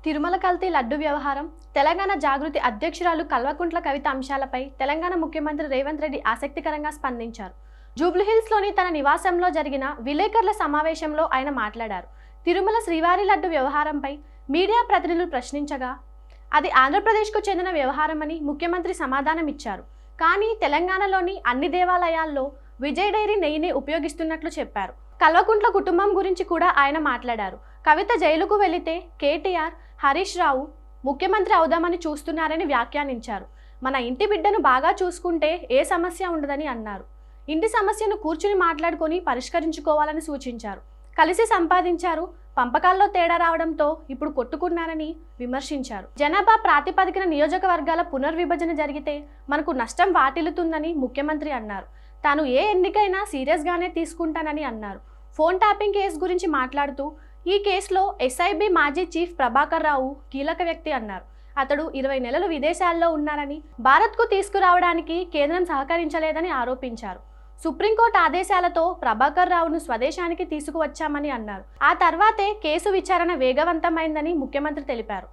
తిరుమల కల్తీ లడ్డు వ్యవహారం, తెలంగాణ జాగృతి అధ్యక్షురాలు కల్వకుంట్ల కవిత అంశాలపై తెలంగాణ ముఖ్యమంత్రి రేవంత్ రెడ్డి ఆసక్తికరంగా స్పందించారు. జూబ్లీహిల్స్లోని తన నివాసంలో జరిగిన విలేకరుల సమావేశంలో ఆయన మాట్లాడారు. తిరుమల శ్రీవారి లడ్డు వ్యవహారంపై మీడియా ప్రతినిధులు ప్రశ్నించగా అది ఆంధ్రప్రదేశ్కు చెందిన వ్యవహారమని ముఖ్యమంత్రి సమాధానం ఇచ్చారు. కానీ తెలంగాణలోని అన్ని దేవాలయాల్లో విజయ్ డైరీ నెయ్యిని ఉపయోగిస్తున్నట్లు చెప్పారు. కల్వకుంట్ల కుటుంబం గురించి కూడా ఆయన మాట్లాడారు. కవిత జైలుకు వెళితే కేటీఆర్, హరీష్ రావు ముఖ్యమంత్రి అవుదామని చూస్తున్నారని వ్యాఖ్యానించారు. మన ఇంటి బిడ్డను బాగా చూసుకుంటే ఏ సమస్య ఉండదని అన్నారు. ఇంటి సమస్యను కూర్చుని మాట్లాడుకొని పరిష్కరించుకోవాలని సూచించారు. కలిసి సంపాదించారు, పంపకాల్లో తేడా రావడంతో ఇప్పుడు కొట్టుకున్నారని విమర్శించారు. జనాభా ప్రాతిపదికన నియోజకవర్గాల పునర్విభజన జరిగితే మనకు నష్టం వాటిల్లుతుందని ముఖ్యమంత్రి అన్నారు. తాను ఏ ఎన్నికైనా సీరియస్గానే తీసుకుంటానని అన్నారు. ఫోన్ ట్యాపింగ్ కేసు గురించి మాట్లాడుతూ ఈ కేసులో ఎస్ఐబి మాజీ చీఫ్ ప్రభాకర్ రావు కీలక వ్యక్తి అన్నారు. అతడు 20 నెలలు విదేశాల్లో ఉన్నారని, భారత్కు తీసుకురావడానికి కేంద్రం సహకరించలేదని ఆరోపించారు. సుప్రీంకోర్టు ఆదేశాలతో ప్రభాకర్ రావును స్వదేశానికి తీసుకువచ్చామని అన్నారు. ఆ తర్వాతే కేసు విచారణ వేగవంతమైందని ముఖ్యమంత్రి తెలిపారు.